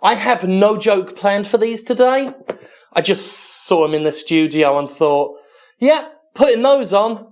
I have no joke planned for these today. I just saw them in the studio and thought, yeah, putting those on.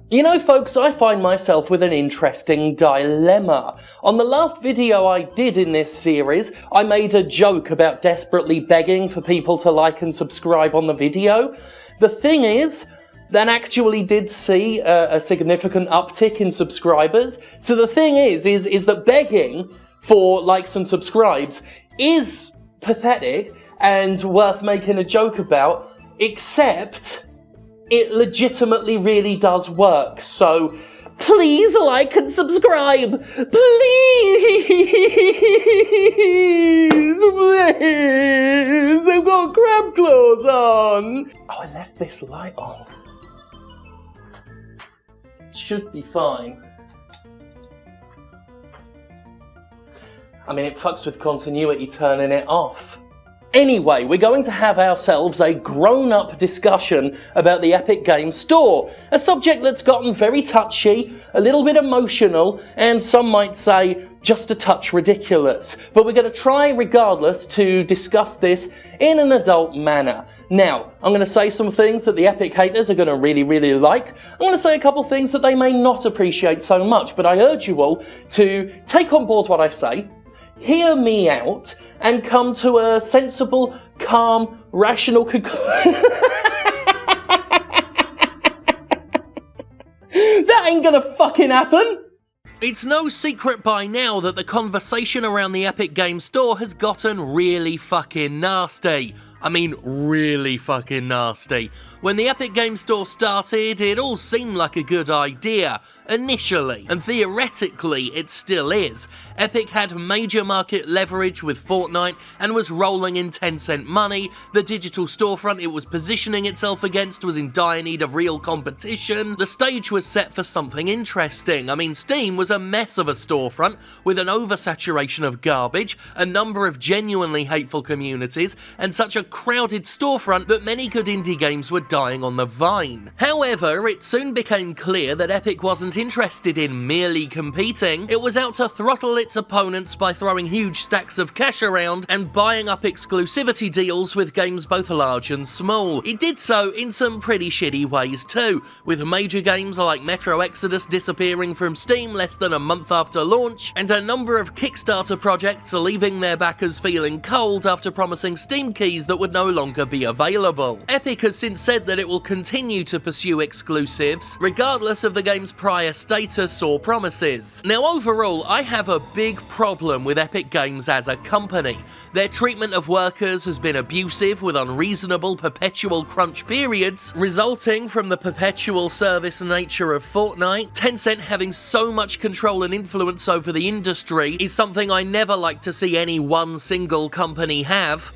You know, folks, I find myself with an interesting dilemma. On the last video I did in this series, I made a joke about desperately begging for people to like and subscribe on the video. The thing is, that actually did see a significant uptick in subscribers. So the thing is that begging for likes and subscribes is pathetic and worth making a joke about, except it legitimately really does work, so please like and subscribe! Please! Please! I've got crab claws on! Oh, I left this light on. It should be fine. I mean, it fucks with continuity turning it off. Anyway, we're going to have ourselves a grown-up discussion about the Epic Games Store, a subject that's gotten very touchy, a little bit emotional, and some might say just a touch ridiculous. But we're going to try, regardless, to discuss this in an adult manner. Now, I'm going to say some things that the Epic haters are going to really, really like. I'm going to say a couple things that they may not appreciate so much, but I urge you all to take on board what I say, hear me out, and come to a sensible, calm, rational conclusion. That ain't gonna fucking happen! It's no secret by now that the conversation around the Epic Games Store has gotten really fucking nasty. I mean, really fucking nasty. When the Epic Games Store started, it all seemed like a good idea, initially, and theoretically it still is. Epic had major market leverage with Fortnite and was rolling in 10-cent money. The digital storefront it was positioning itself against was in dire need of real competition. The stage was set for something interesting. I mean, Steam was a mess of a storefront with an oversaturation of garbage, a number of genuinely hateful communities, and such a crowded storefront that many good indie games were dying on the vine. However, it soon became clear that Epic wasn't interested in merely competing. It was out to throttle its opponents by throwing huge stacks of cash around and buying up exclusivity deals with games both large and small. It did so in some pretty shitty ways too, with major games like Metro Exodus disappearing from Steam less than a month after launch, and a number of Kickstarter projects leaving their backers feeling cold after promising Steam keys that would no longer be available. Epic has since said that it will continue to pursue exclusives, regardless of the game's prior status or promises. Now overall, I have a big problem with Epic Games as a company. Their treatment of workers has been abusive, with unreasonable perpetual crunch periods, resulting from the perpetual service nature of Fortnite. Tencent having so much control and influence over the industry is something I never like to see any one single company have.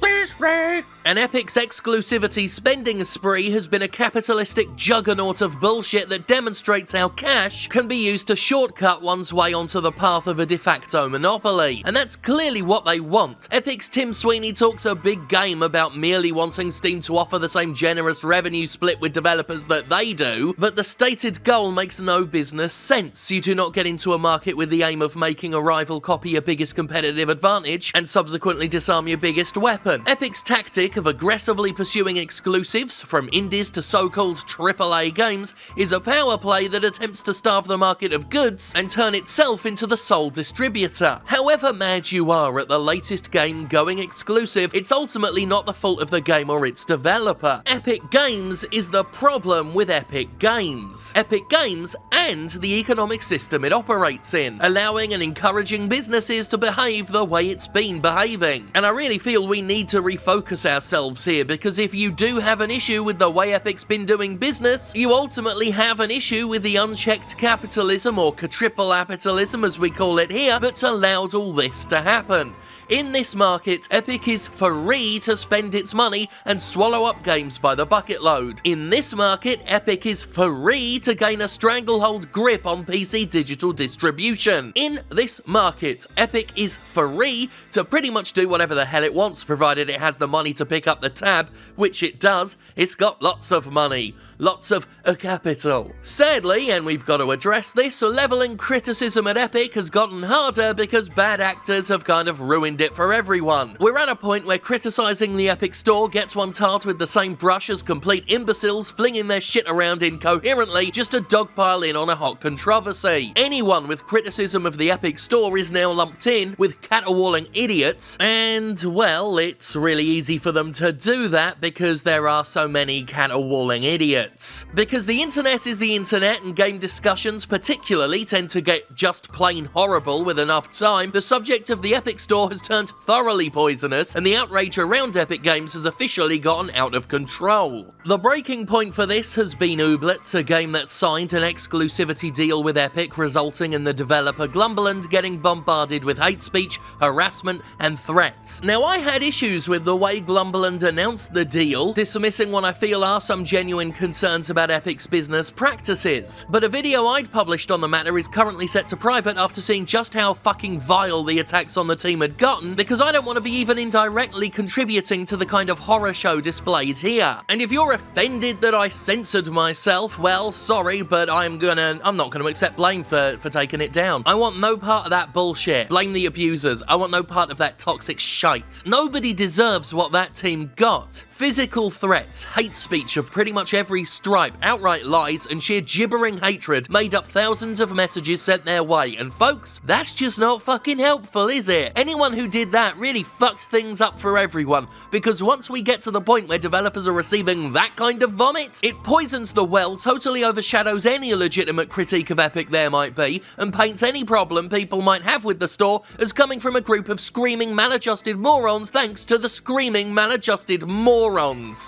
And Epic's exclusivity spending spree has been a capitalistic juggernaut of bullshit that demonstrates how cash can be used to shortcut one's way onto the path of a de facto monopoly. And that's clearly what they want. Epic's Tim Sweeney talks a big game about merely wanting Steam to offer the same generous revenue split with developers that they do, but the stated goal makes no business sense. You do not get into a market with the aim of making a rival copy your biggest competitive advantage and subsequently disarm your biggest weapon. Epic's tactic of aggressively pursuing exclusives, from indies to so-called AAA games, is a power play that attempts to starve the market of goods and turn itself into the sole distributor. However mad you are at the latest game going exclusive, it's ultimately not the fault of the game or its developer. Epic Games is the problem with Epic Games. Epic Games and the economic system it operates in, allowing and encouraging businesses to behave the way it's been behaving. And I really feel we need to refocus ourselves here, because if you do have an issue with the way Epic's been doing business, you ultimately have an issue with the unchecked capitalism, or quadruple-apitalism as we call it here, that's allowed all this to happen. In this market, Epic is free to spend its money and swallow up games by the bucket load. In this market, Epic is free to gain a stranglehold grip on PC digital distribution. In this market, Epic is free to pretty much do whatever the hell it wants, provided it has the money to pick up the tab, which it does. It's got lots of money. Lots of capital. Sadly, and we've got to address this, leveling criticism at Epic has gotten harder because bad actors have kind of ruined it for everyone. We're at a point where criticising the Epic Store gets one tarred with the same brush as complete imbeciles flinging their shit around incoherently just to dogpile in on a hot controversy. Anyone with criticism of the Epic Store is now lumped in with caterwauling idiots, and, well, it's really easy for them to do that because there are so many caterwauling idiots. Because the internet is the internet, and game discussions particularly tend to get just plain horrible with enough time, the subject of the Epic Store has turned thoroughly poisonous, and the outrage around Epic Games has officially gotten out of control. The breaking point for this has been Ooblets, a game that signed an exclusivity deal with Epic, resulting in the developer Glumberland getting bombarded with hate speech, harassment, and threats. Now, I had issues with the way Glumberland announced the deal, dismissing what I feel are some genuine concerns about Epic's business practices. But a video I'd published on the matter is currently set to private after seeing just how fucking vile the attacks on the team had gotten, because I don't want to be even indirectly contributing to the kind of horror show displayed here. And if you're offended that I censored myself, well, sorry, but I'm not gonna accept blame for taking it down. I want no part of that bullshit. Blame the abusers. I want no part of that toxic shite. Nobody deserves what that team got. Physical threats, hate speech of pretty much every stripe, outright lies, and sheer gibbering hatred made up thousands of messages sent their way. And folks, that's just not fucking helpful, is it? Anyone who did that really fucked things up for everyone, because once we get to the point where developers are receiving that kind of vomit, it poisons the well, totally overshadows any legitimate critique of Epic there might be, and paints any problem people might have with the store as coming from a group of screaming maladjusted morons thanks to the screaming maladjusted morons.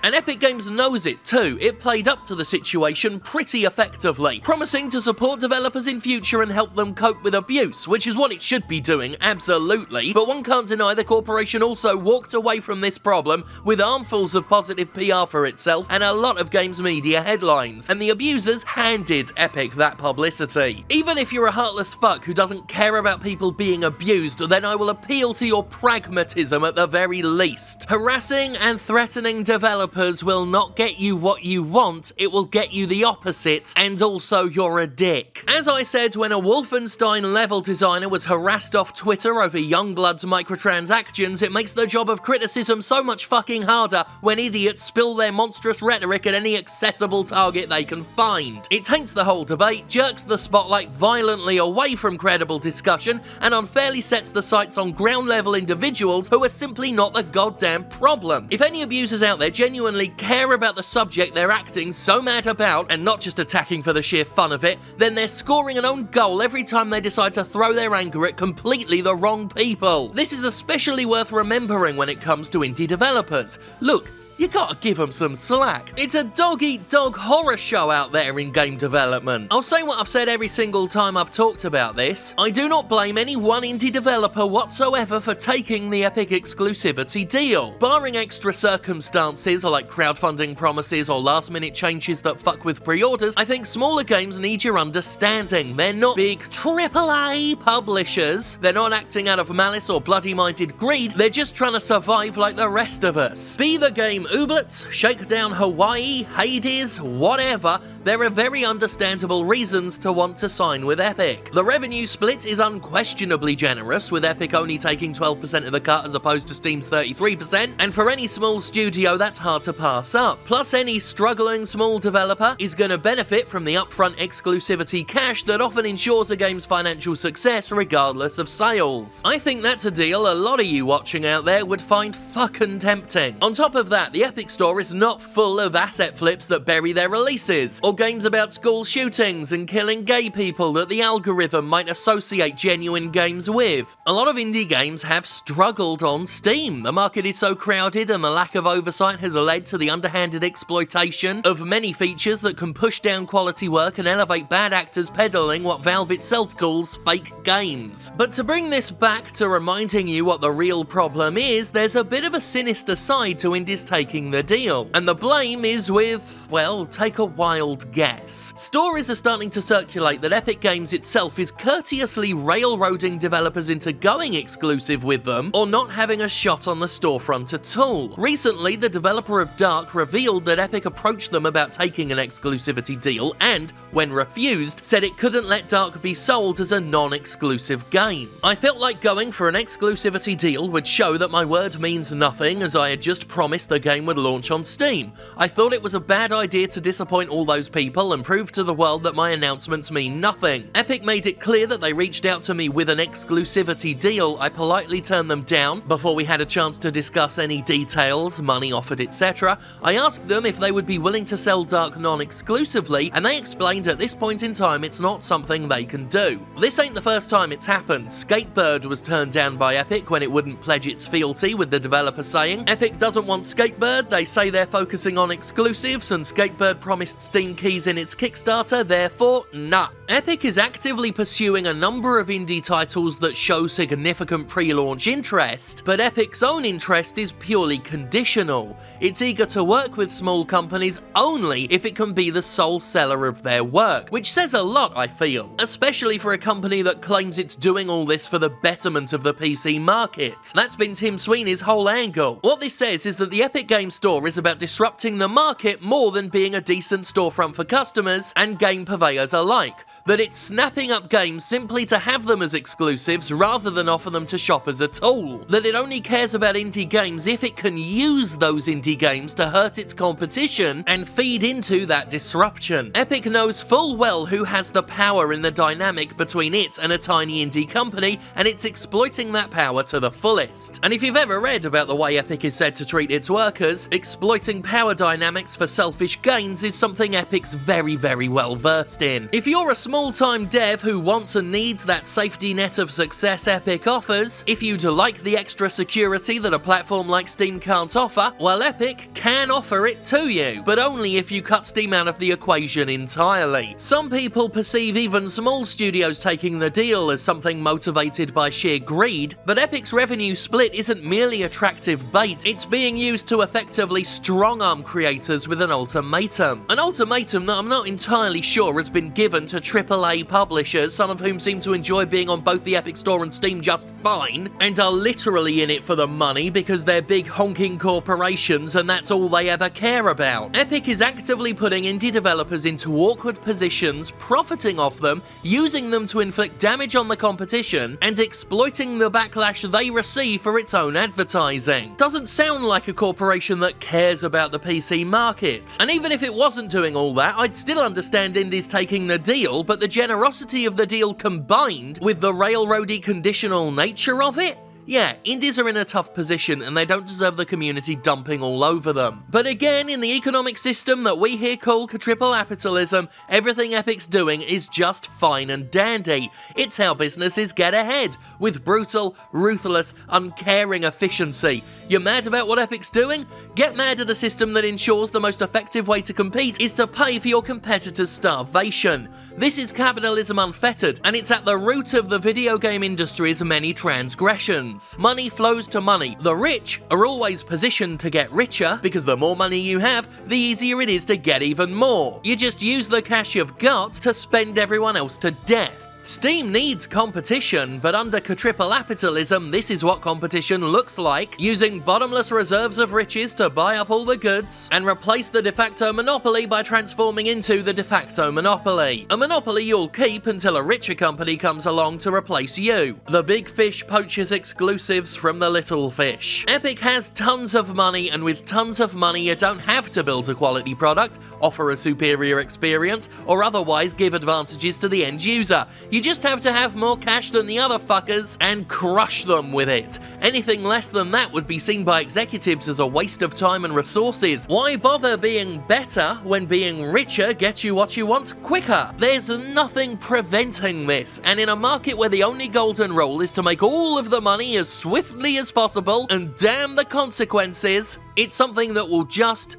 And Epic Games knows it too. It played up to the situation pretty effectively, promising to support developers in future and help them cope with abuse, which is what it should be doing, absolutely. But one can't deny the corporation also walked away from this problem with armfuls of positive PR for itself and a lot of games media headlines, and the abusers handed Epic that publicity. Even if you're a heartless fuck who doesn't care about people being abused, then I will appeal to your pragmatism at the very least. Harassing and threatening developers will not get you what you want, it will get you the opposite, and also you're a dick. As I said, when a Wolfenstein level designer was harassed off Twitter over Youngblood's microtransactions, it makes the job of criticism so much fucking harder when idiots spill their monstrous rhetoric at any accessible target they can find. It taints the whole debate, jerks the spotlight violently away from credible discussion, and unfairly sets the sights on ground level individuals who are simply not the goddamn problem. If any abusers out there genuinely care about the subject they're acting so mad about, and not just attacking for the sheer fun of it, then they're scoring an own goal every time they decide to throw their anger at completely the wrong people. This is especially worth remembering when it comes to indie developers. Look, you gotta give them some slack. It's a dog-eat-dog horror show out there in game development. I'll say what I've said every single time I've talked about this. I do not blame any one indie developer whatsoever for taking the Epic exclusivity deal. Barring extra circumstances like crowdfunding promises or last-minute changes that fuck with pre-orders, I think smaller games need your understanding. They're not big AAA publishers. They're not acting out of malice or bloody-minded greed. They're just trying to survive like the rest of us. Be the game Ooblets, Shakedown Hawaii, Hades, whatever, there are very understandable reasons to want to sign with Epic. The revenue split is unquestionably generous, with Epic only taking 12% of the cut as opposed to Steam's 33%, and for any small studio that's hard to pass up. Plus, any struggling small developer is going to benefit from the upfront exclusivity cash that often ensures a game's financial success regardless of sales. I think that's a deal a lot of you watching out there would find fucking tempting. On top of that, the Epic Store is not full of asset flips that bury their releases, or or games about school shootings and killing gay people that the algorithm might associate genuine games with. A lot of indie games have struggled on Steam. The market is so crowded and the lack of oversight has led to the underhanded exploitation of many features that can push down quality work and elevate bad actors peddling what Valve itself calls fake games. But to bring this back to reminding you what the real problem is, there's a bit of a sinister side to indies taking the deal. And the blame is with, well, take a wild guess. Stories are starting to circulate that Epic Games itself is courteously railroading developers into going exclusive with them or not having a shot on the storefront at all. Recently, the developer of Dark revealed that Epic approached them about taking an exclusivity deal and, when refused, said it couldn't let Dark be sold as a non-exclusive game. I felt like going for an exclusivity deal would show that my word means nothing, as I had just promised the game would launch on Steam. I thought it was a bad idea to disappoint all those people and prove to the world that my announcements mean nothing. Epic made it clear that they reached out to me with an exclusivity deal. I politely turned them down before we had a chance to discuss any details, money offered, etc. I asked them if they would be willing to sell Dark non-exclusively, and they explained at this point in time it's not something they can do. This ain't the first time it's happened. Skatebird was turned down by Epic when it wouldn't pledge its fealty, with the developer saying Epic doesn't want Skatebird, they say they're focusing on exclusives, and Skatebird promised Steam keys in its Kickstarter, therefore, nah. Epic is actively pursuing a number of indie titles that show significant pre-launch interest, but Epic's own interest is purely conditional. It's eager to work with small companies only if it can be the sole seller of their work, which says a lot, I feel, especially for a company that claims it's doing all this for the betterment of the PC market. That's been Tim Sweeney's whole angle. What this says is that the Epic Games Store is about disrupting the market more than being a decent storefront for customers and game purveyors alike. That it's snapping up games simply to have them as exclusives rather than offer them to shoppers at all. That it only cares about indie games if it can use those indie games to hurt its competition and feed into that disruption. Epic knows full well who has the power in the dynamic between it and a tiny indie company, and it's exploiting that power to the fullest. And if you've ever read about the way Epic is said to treat its workers, exploiting power dynamics for selfish gains is something Epic's very, very well versed in. If you're a small-time dev who wants and needs that safety net of success Epic offers, if you'd like the extra security that a platform like Steam can't offer, well, Epic can offer it to you, but only if you cut Steam out of the equation entirely. Some people perceive even small studios taking the deal as something motivated by sheer greed, but Epic's revenue split isn't merely attractive bait, it's being used to effectively strong-arm creators with an ultimatum. An ultimatum that I'm not entirely sure has been given to AAA publishers, some of whom seem to enjoy being on both the Epic Store and Steam just fine, and are literally in it for the money because they're big honking corporations and that's all they ever care about. Epic is actively putting indie developers into awkward positions, profiting off them, using them to inflict damage on the competition, and exploiting the backlash they receive for its own advertising. Doesn't sound like a corporation that cares about the PC market. And even if it wasn't doing all that, I'd still understand indies taking the deal, but the generosity of the deal combined with the railroady conditional nature of it? Yeah, indies are in a tough position and they don't deserve the community dumping all over them. But again, in the economic system that we here call triple capitalism, everything Epic's doing is just fine and dandy. It's how businesses get ahead, with brutal, ruthless, uncaring efficiency. You're mad about what Epic's doing? Get mad at a system that ensures the most effective way to compete is to pay for your competitors' starvation. This is capitalism unfettered, and it's at the root of the video game industry's many transgressions. Money flows to money. The rich are always positioned to get richer, because the more money you have, the easier it is to get even more. You just use the cash you've got to spend everyone else to death. Steam needs competition, but under triple capitalism, this is what competition looks like, using bottomless reserves of riches to buy up all the goods, and replace the de facto monopoly by transforming into the de facto monopoly. A monopoly you'll keep until a richer company comes along to replace you. The big fish poaches exclusives from the little fish. Epic has tons of money, and with tons of money you don't have to build a quality product, offer a superior experience, or otherwise give advantages to the end user. You just have to have more cash than the other fuckers and crush them with it. Anything less than that would be seen by executives as a waste of time and resources. Why bother being better when being richer gets you what you want quicker? There's nothing preventing this, and in a market where the only golden rule is to make all of the money as swiftly as possible and damn the consequences, it's something that will just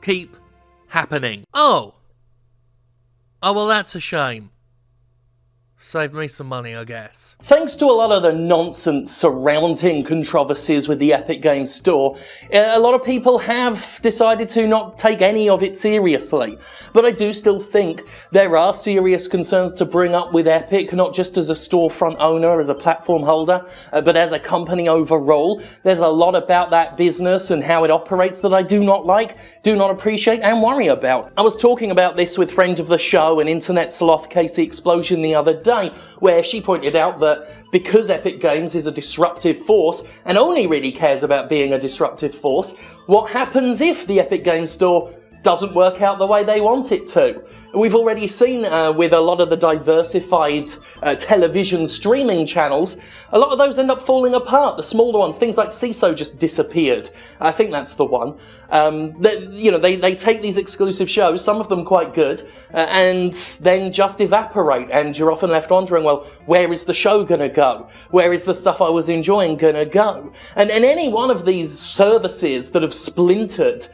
keep happening. Oh, well, that's a shame. Saved me some money, I guess. Thanks to a lot of the nonsense surrounding controversies with the Epic Games Store, a lot of people have decided to not take any of it seriously. But I do still think there are serious concerns to bring up with Epic, not just as a storefront owner, as a platform holder, but as a company overall. There's a lot about that business and how it operates that I do not like, do not appreciate, and worry about. I was talking about this with friend of the show and internet sloth Casey Explosion the other day, where she pointed out that because Epic Games is a disruptive force and only really cares about being a disruptive force, what happens if the Epic Games Store doesn't work out the way they want it to? We've already seen with a lot of the diversified television streaming channels, a lot of those end up falling apart. The smaller ones, things like CISO just disappeared. I think that's the one. They take these exclusive shows, some of them quite good, and then just evaporate. And you're often left wondering, well, where is the show going to go? Where is the stuff I was enjoying going to go? And any one of these services that have splintered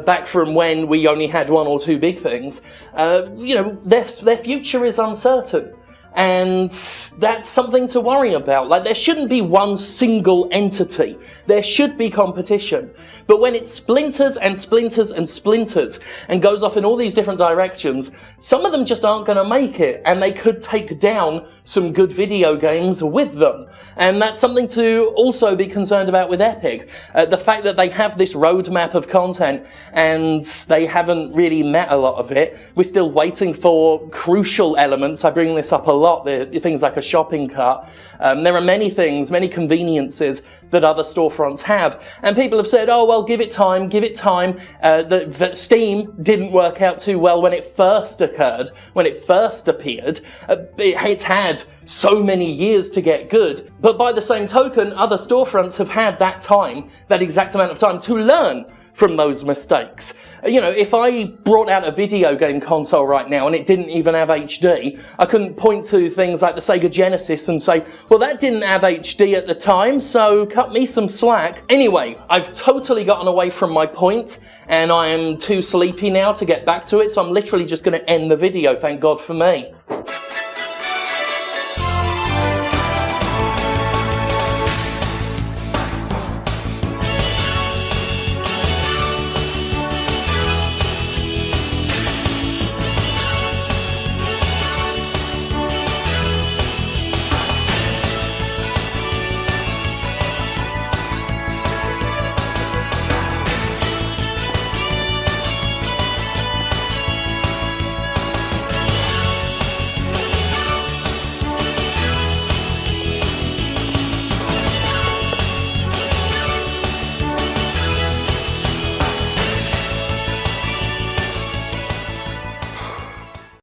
back from when we only had one or two big things, their future is uncertain. And that's something to worry about. Like, there shouldn't be one single entity. There should be competition. But when it splinters and splinters and splinters and goes off in all these different directions, some of them just aren't going to make it, and they could take down some good video games with them. And that's something to also be concerned about with Epic. The fact that they have this roadmap of content and they haven't really met a lot of it. We're still waiting for crucial elements. I bring this up a lot, things like a shopping cart. There are many things, many conveniences that other storefronts have. And people have said, oh, well, give it time. That Steam didn't work out too well when it first occurred, when it first appeared. It's had so many years to get good. But by the same token, other storefronts have had that time, that exact amount of time to learn from those mistakes. If I brought out a video game console right now and it didn't even have HD, I couldn't point to things like the Sega Genesis and say, well, that didn't have HD at the time, so cut me some slack. Anyway, I've totally gotten away from my point, and I am too sleepy now to get back to it, so I'm literally just going to end the video, thank God for me.